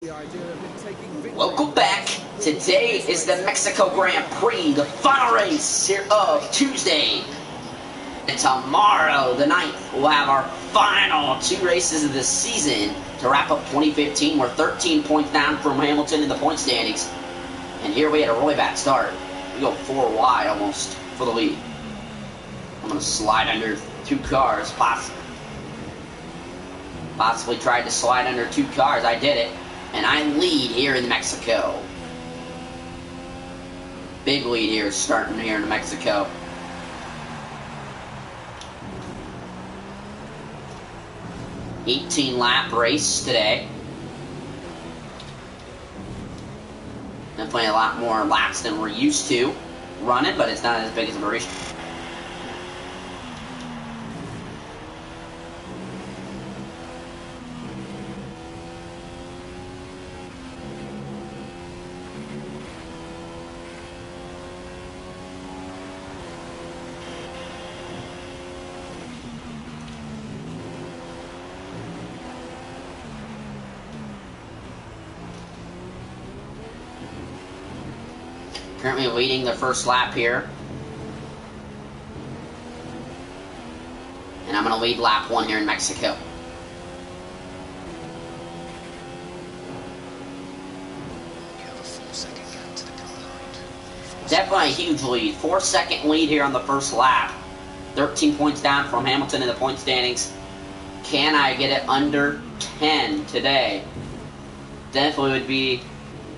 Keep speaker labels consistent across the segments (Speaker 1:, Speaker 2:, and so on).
Speaker 1: Welcome back. Today is the Mexico Grand Prix, the final race here of Tuesday. And tomorrow, the 9th, we'll have our final 2 races of the season to wrap up 2015. We're 13 points down from Hamilton in the point standings. And here we had a really bad start. We go 4 wide almost for the lead. I'm going to slide under 2 cars, possibly tried to slide under 2 cars. I did it. And I lead here in Mexico. Big lead here, starting here in Mexico. $18-lap race today. Definitely a lot more laps than we're used to running, but it's not as big as a race. Currently leading the first lap here. And I'm going to lead lap 1 here in Mexico. Definitely a huge lead. 4-second lead here on the first lap. 13 points down from Hamilton in the point standings. Can I get it under 10 today? Definitely would be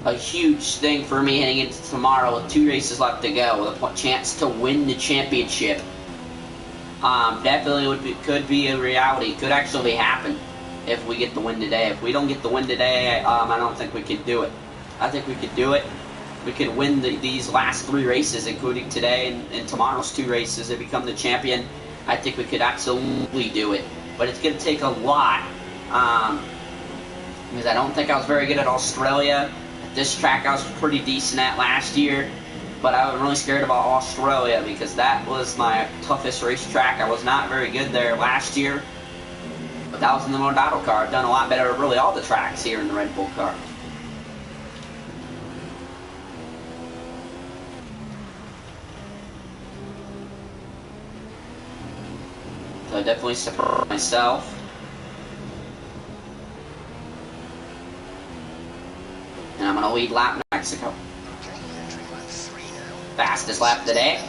Speaker 1: a huge thing for me heading into tomorrow with 2 races left to go with a chance to win the championship. Definitely could be a reality. Could actually happen if we get the win today. If we don't get the win today, I don't think we could do it. I think we could do it. We could win these last 3 races, including today and tomorrow's 2 races, and become the champion. I think we could absolutely do it. But it's going to take a lot. Because I don't think I was very good at Australia. This track I was pretty decent at last year, but I was really scared about Australia because that was my toughest racetrack. I was not very good there last year, but that was in the Modado car. I've done a lot better at really all the tracks here in the Red Bull car. So I definitely surprised myself. And I'm going to lead lap Mexico. Fastest lap today.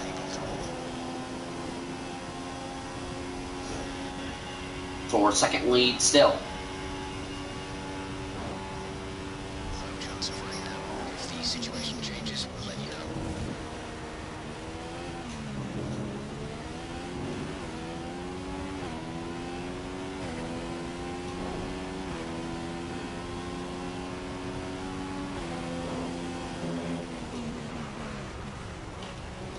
Speaker 1: Four-second lead still.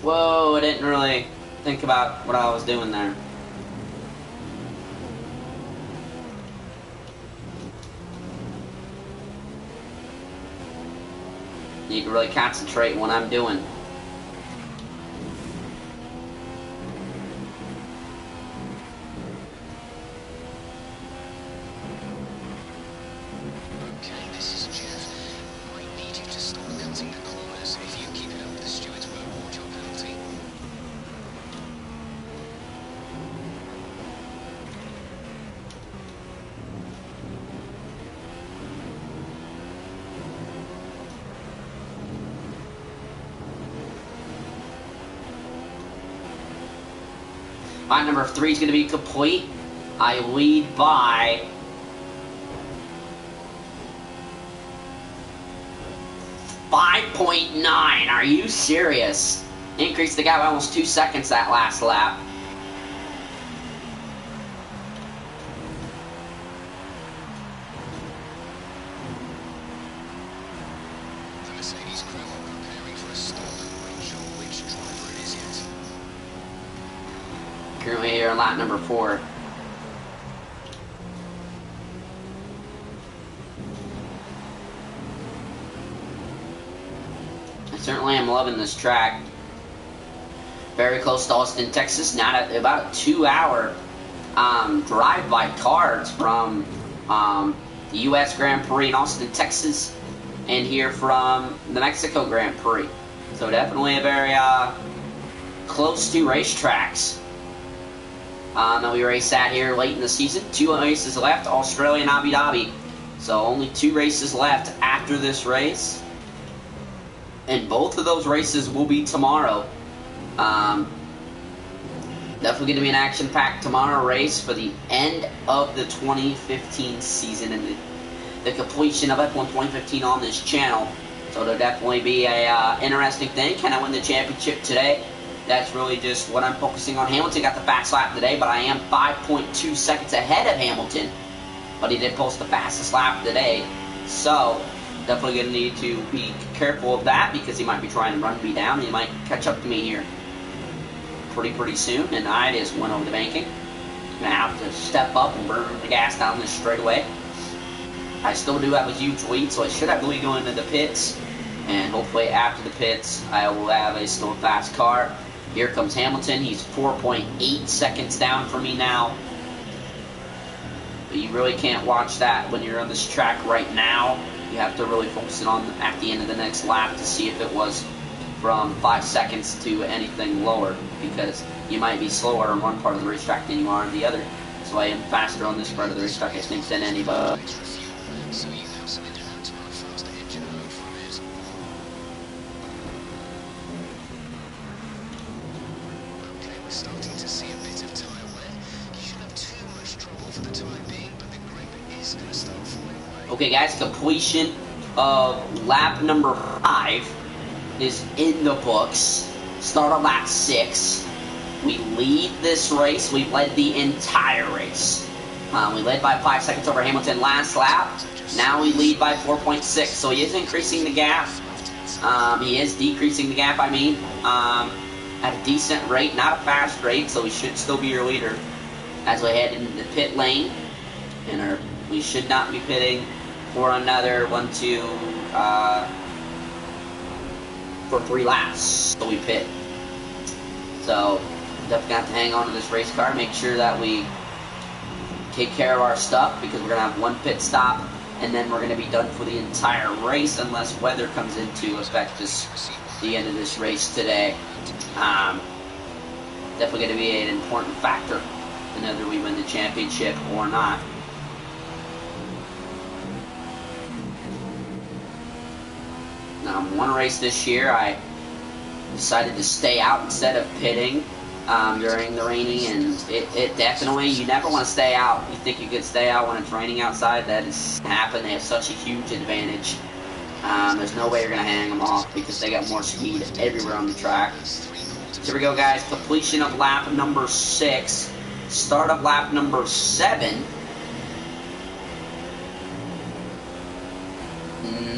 Speaker 1: Whoa, I didn't really think about what I was doing there. Need to really concentrate on what I'm doing. Lap number 3 is going to be complete. I lead by 5.9. Are you serious? Increased the gap by almost 2 seconds that last lap. Currently here on lap number 4. I certainly am loving this track. Very close to Austin, Texas. Not about a 2-hour drive by cars from the U.S. Grand Prix in Austin, Texas, and here from the Mexico Grand Prix. So definitely a very close to racetracks that we race at here late in the season. 2 races left, Australia and Abu Dhabi. So only 2 races left after this race. And both of those races will be tomorrow. Definitely going to be an action-packed tomorrow race for the end of the 2015 season and the completion of F1 2015 on this channel. So it'll definitely be a interesting thing. Can I win the championship today? That's really just what I'm focusing on. Hamilton got the fast lap today, but I am 5.2 seconds ahead of Hamilton. But he did post the fastest lap today. So definitely going to need to be careful of that because he might be trying to run me down. He might catch up to me here pretty soon, and I just went over the banking. Gonna have to step up and burn the gas down this straightaway. I still do have a huge lead, so I should have lead going into the pits, and hopefully after the pits I will have a still fast car. Here comes Hamilton. He's 4.8 seconds down from me now, but you really can't watch that when you're on this track right now. You have to really focus it on at the end of the next lap to see if it was from 5 seconds to anything lower, because you might be slower on one part of the racetrack than you are on the other. So I am faster on this part of the racetrack, I think, than anybody.
Speaker 2: Starting to see a bit of tyre wear. You shouldn't have too much trouble for the time being, but the grip is going to start falling away.
Speaker 1: Okay guys, completion of lap number 5 is in the books. Start of lap 6. We lead this race. We've led the entire race. We led by 5 seconds over Hamilton last lap. Now we lead by 4.6. So he is increasing the gap. He is decreasing the gap, I mean. At a decent rate, not a fast rate, so we should still be your leader as we head into the pit lane. And we should not be pitting for another 3 laps. So we pit. So definitely have to hang on to this race car, make sure that we take care of our stuff, because we're going to have 1 pit stop and then we're going to be done for the entire race unless weather comes into effect the end of this race today. Definitely going to be an important factor in whether we win the championship or not. Now, one race this year, I decided to stay out instead of pitting during the rainy, and it definitely, you never want to stay out. You think you could stay out when it's raining outside. That has happened. They have such a huge advantage. There's no way you're going to hang them off because they got more speed everywhere on the track. So here we go, guys. Completion of lap number 6. Start of lap number 7.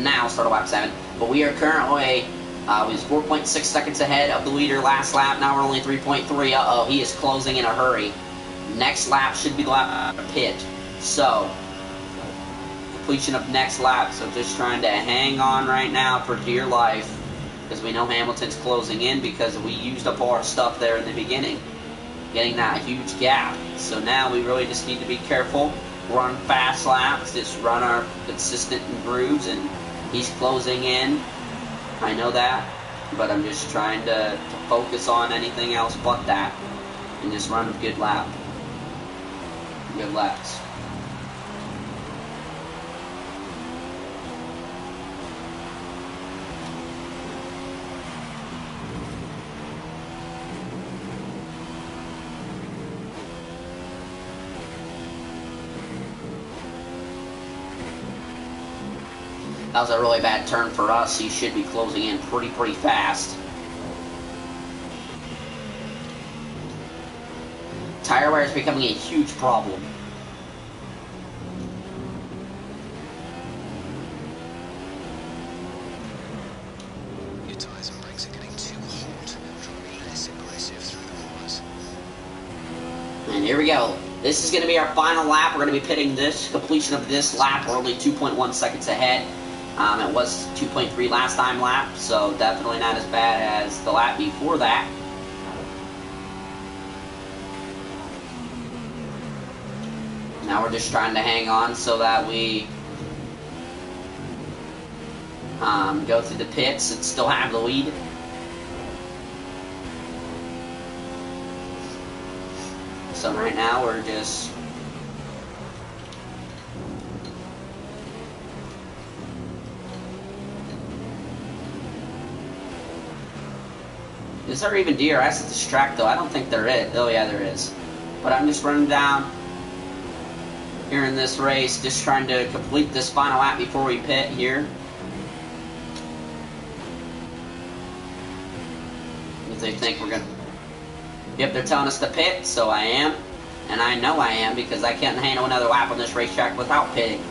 Speaker 1: Now start of lap 7. But we are currently, was 4.6 seconds ahead of the leader last lap. Now we're only 3.3. Uh-oh, he is closing in a hurry. Next lap should be the lap of pit. So completion of next lap, so just trying to hang on right now for dear life, because we know Hamilton's closing in because we used up all our stuff there in the beginning, getting that huge gap. So now we really just need to be careful, run fast laps, just run our consistent grooves, and he's closing in. I know that, but I'm just trying to focus on anything else but that, and just run a good lap, good laps. That was a really bad turn for us. He should be closing in pretty fast. Tire wear is becoming a huge problem.
Speaker 2: Your tires and brakes are getting too hot. Try to be less aggressive through the corners.
Speaker 1: And here we go. This is going to be our final lap. We're going to be pitting this. Completion of this lap, we're only 2.1 seconds ahead. It was 2.3 last time lap, so definitely not as bad as the lap before that. Now we're just trying to hang on so that we go through the pits and still have the lead. So right now we're just is there even DRS at this track though? I don't think there is. Oh yeah, there is. But I'm just running down here in this race, just trying to complete this final lap before we pit here. If they think we're gonna... Yep, they're telling us to pit, so I am. And I know I am, because I can't handle another lap on this racetrack without pitting.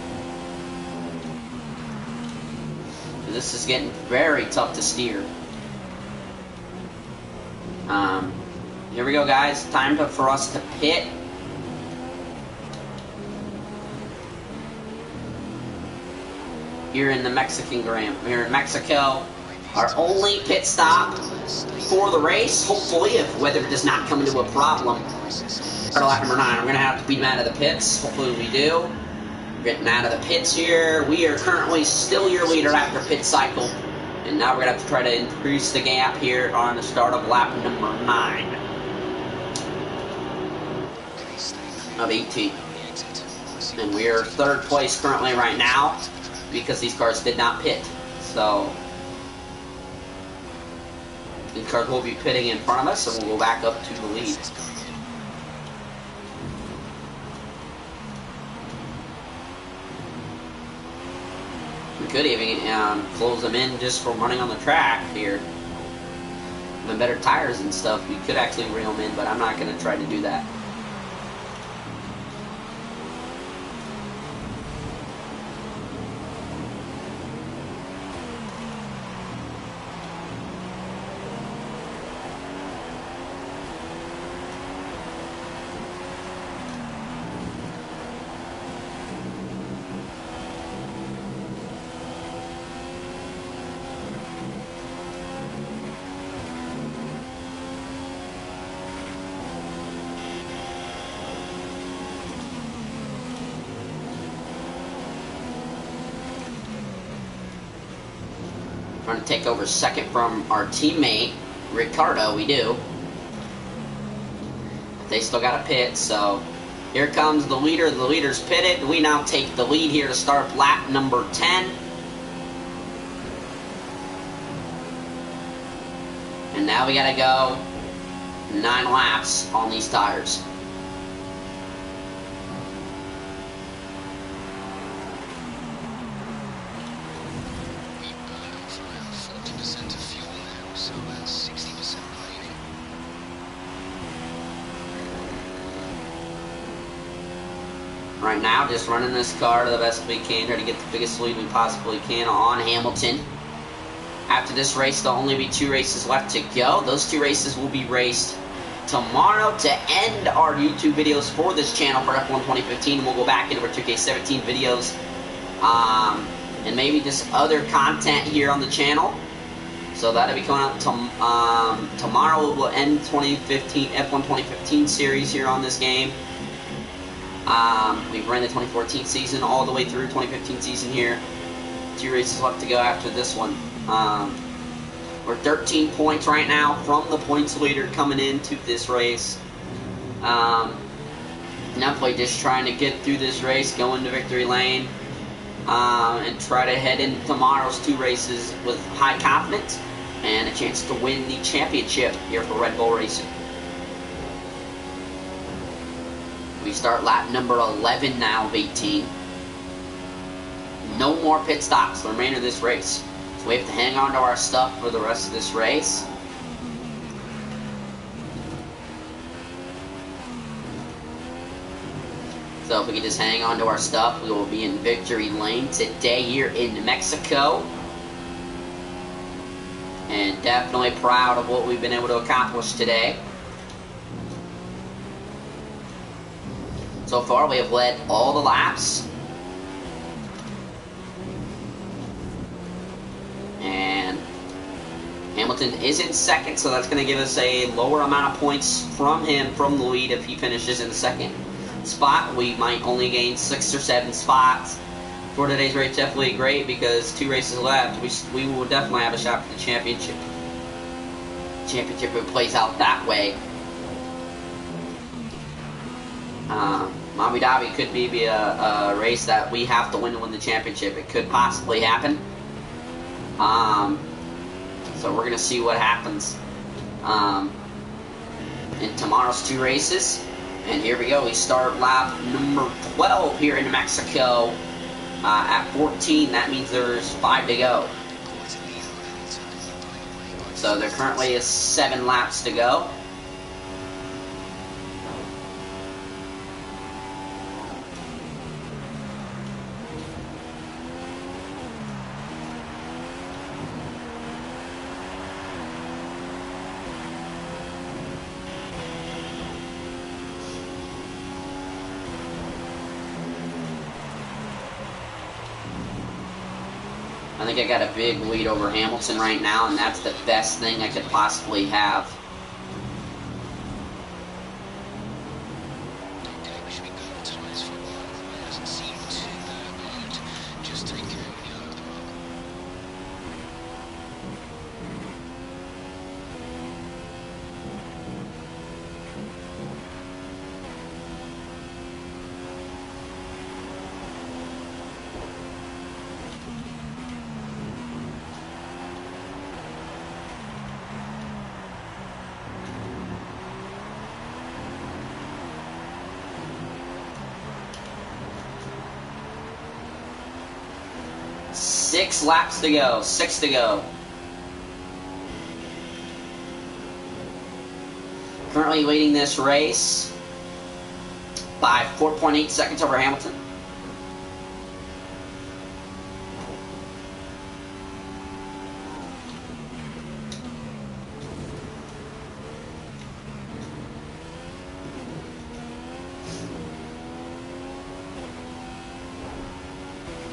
Speaker 1: This is getting very tough to steer. Here we go, guys. Time for us to pit. Here in the Mexican Grand, here in Mexico, our only pit stop for the race. Hopefully, if weather does not come into a problem. Start lap number 9. We're gonna have to beat him out of the pits. Hopefully, we do. We're getting out of the pits here. We are currently still your leader after pit cycle, and now we're gonna have to try to increase the gap here on the start of lap number 9 of 18. And we are 3rd place currently right now, because these cars did not pit. So these cars will be pitting in front of us, and we'll go back up to the lead. We could even close them in just from running on the track here. With better tires and stuff, we could actually reel them in, but I'm not going to try to do that. Trying to take over second from our teammate, Ricardo, we do. But they still got a pit, so here comes the leader. The leader's pitted. We now take the lead here to start lap number 10. And now we gotta go 9 laps on these tires. Right now, just running this car the best we can, try to get the biggest lead we possibly can on Hamilton. After this race, there'll only be 2 races left to go. Those 2 races will be raced tomorrow to end our YouTube videos for this channel for F1 2015. We'll go back into our 2K17 videos and maybe just other content here on the channel. So that'll be coming up tomorrow. We'll end 2015 F1 2015 series here on this game. We've run the 2014 season all the way through 2015 season here. 2 races left to go after this one. We're 13 points right now from the points leader coming into this race. Definitely just trying to get through this race, go into victory lane, and try to head into tomorrow's 2 races with high confidence and a chance to win the championship here for Red Bull Racing. We start lap number 11 now of 18. No more pit stops the remainder of this race. So we have to hang on to our stuff for the rest of this race. So if we can just hang on to our stuff, we will be in victory lane today here in Mexico. And definitely proud of what we've been able to accomplish today. So far, we have led all the laps. And Hamilton is in second, so that's going to give us a lower amount of points from him from the lead if he finishes in the second spot. We might only gain 6 or 7 spots for today's race. Definitely great because 2 races left. We will definitely have a shot for the championship. Championship if it plays out that way. Abu Dhabi could be a race that we have to win to win the championship. It could possibly happen. So we're gonna see what happens in tomorrow's 2 races. And here we go. We start lap number 12 here in Mexico at 14. That means there's 5 to go. So there currently is 7 laps to go. I think I got a big lead over Hamilton right now, and that's the best thing I could possibly have. Six laps to go. 6 to go. Currently leading this race by 4.8 seconds over Hamilton.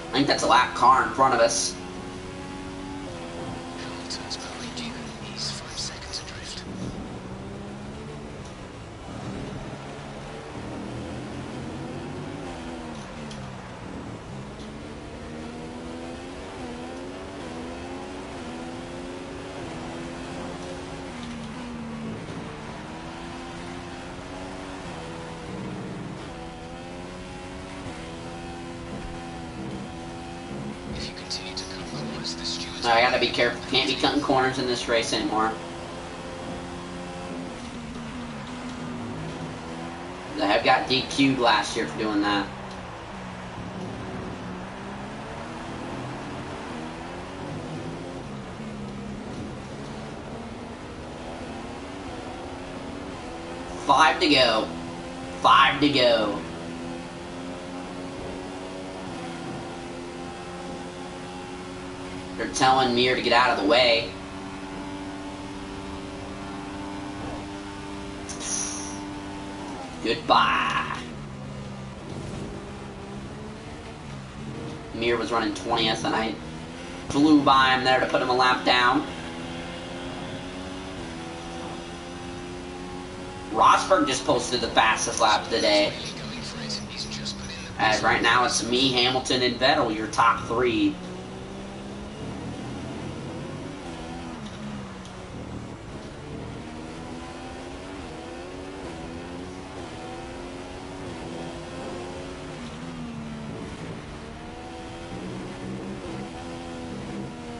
Speaker 1: I think that's a lap car in front of us.
Speaker 2: Hamilton's behind you. He's 5 seconds adrift.
Speaker 1: I gotta be careful. Can't be cutting corners in this race anymore. I have got DQ'd last year for doing that. Five to go. 5 to go. They're telling Mir to get out of the way. Goodbye. Mir was running 20th and I flew by him there to put him a lap down. Rosberg just posted the fastest lap today. As right now it's me, Hamilton, and Vettel, your top 3.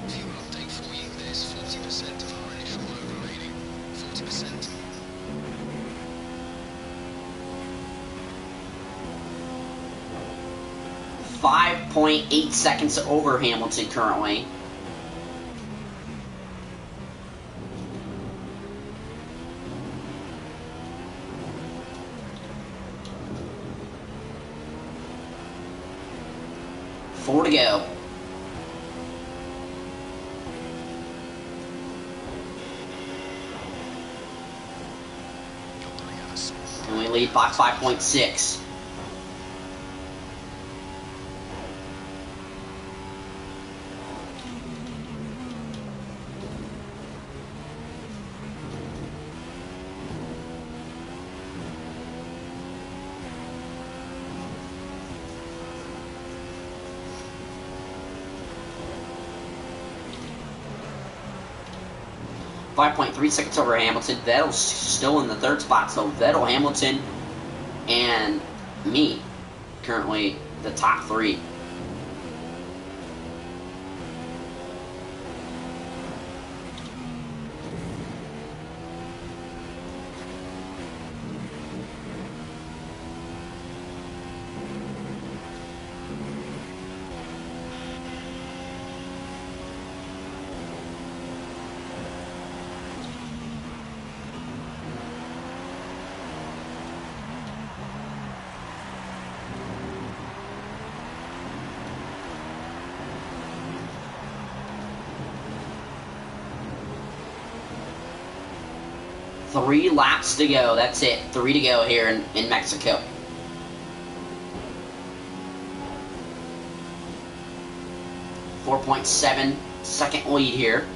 Speaker 2: Fuel update for you. There's 40% of our initial load remaining. 40%.
Speaker 1: 5.8 seconds over Hamilton currently. Four to go. And we lead by 5.6. 5.3 seconds over Hamilton. Vettel's still in the third spot, so Vettel, Hamilton, and me currently the top three. Three laps to go. That's it. 3 to go here in Mexico. .7-second lead here.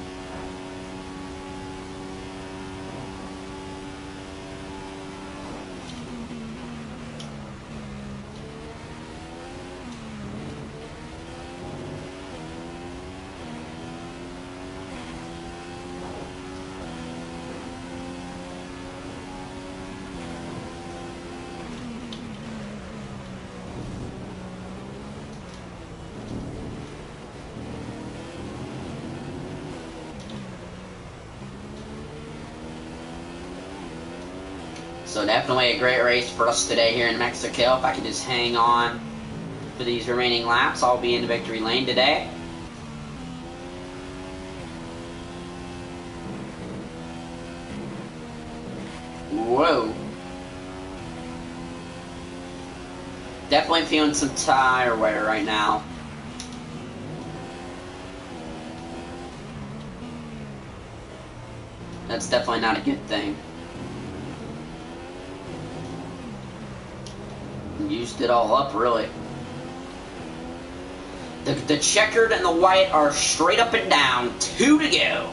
Speaker 1: So definitely a great race for us today here in Mexico. If I can just hang on for these remaining laps, I'll be in the victory lane today. Whoa. Definitely feeling some tire wear right now. That's definitely not a good thing. Used it all up, really. The checkered and the white are straight up and down. 2 to go.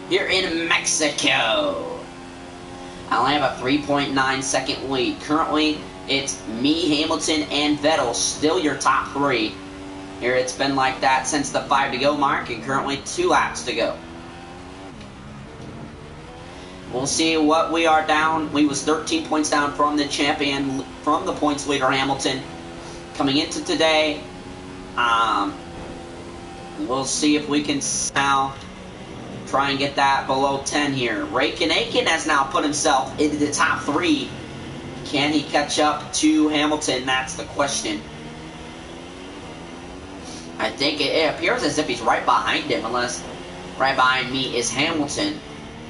Speaker 1: Here in Mexico. I only have a 3.9-second lead. Currently, it's me, Hamilton, and Vettel, still your top three. Here it's been like that since the 5 to go mark, and currently 2 laps to go. We'll see what we are down. We was 13 points down from the champion, from the points leader Hamilton. Coming into today, we'll see if we can now try and get that below 10 here. Raikkonen has now put himself into the top 3. Can he catch up to Hamilton? That's the question. I think it appears as if he's right behind him, unless right behind me is Hamilton.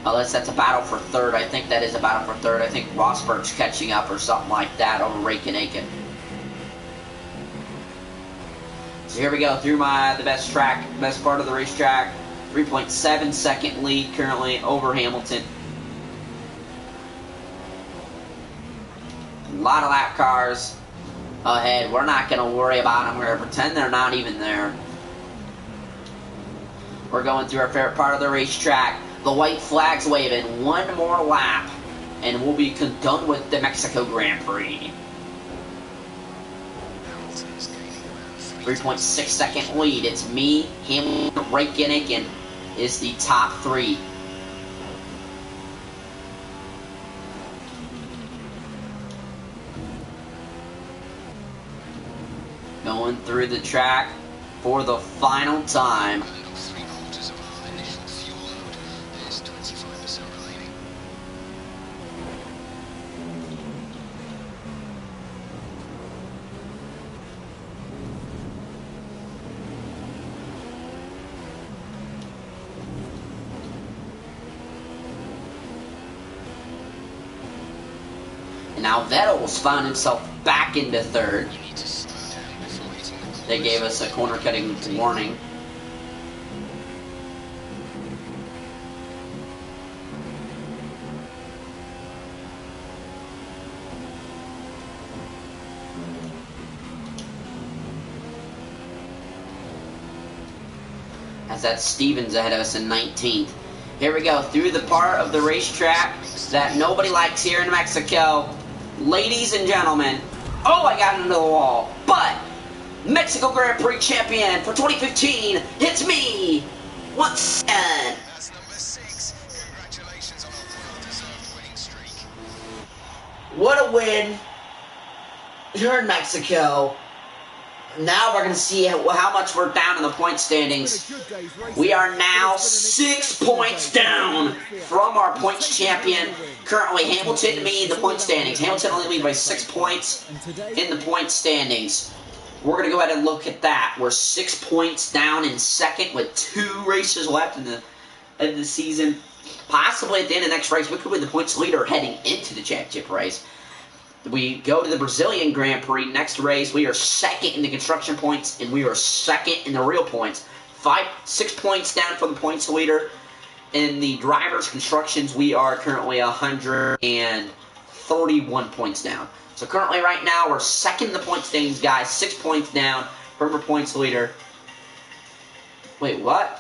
Speaker 1: Unless that's a battle for third. I think that is a battle for third. I think Rosberg's catching up or something like that over Raikkonen. So here we go through the best part of the racetrack. 3.7-second lead currently over Hamilton. A lot of lap cars ahead. We're not going to worry about them. We're going to pretend they're not even there. We're going through our favorite part of the racetrack. The white flag's waving. 1 more lap, and we'll be done with the Mexico Grand Prix. 3.6-second lead. It's me, Hamilton, Raikkonen is the top 3. Going through the track for the final time. Now Vettel's found himself back into third. They gave us a corner cutting warning. As that Stevens ahead of us in 19th. Here we go, through the part of the racetrack that nobody likes here in Mexico. Ladies and gentlemen, oh, I got into the wall, but Mexico Grand Prix champion for 2015, it's me, once again. What a win here in Mexico. Now we're going to see how much we're down in the point standings. We are now 6 points down from our points champion. Currently, Hamilton and me in the point standings. Hamilton only leads by 6 points in the point standings. We're going to go ahead and look at that. We're 6 points down in second with 2 races left in the season. Possibly at the end of the next race, we could be the points leader heading into the championship race. We go to the Brazilian Grand Prix. Next race, we are second in the construction points, and we are second in the real points. 6 points down from the points leader. In the drivers' constructions, we are currently 131 points down. So currently, right now, we're second in the point standings, guys. 6 points down from our points leader. Wait, what?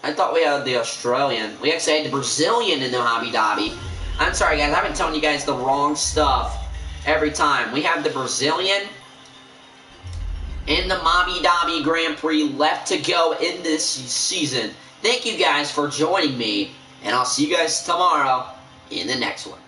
Speaker 1: I thought we had the Australian. We actually had the Brazilian in the Hobby Dobby. I'm sorry, guys. I've been telling you guys the wrong stuff every time. We have the Brazilian and the Hobby Dobby Grand Prix left to go in this season. Thank you guys for joining me, and I'll see you guys tomorrow in the next one.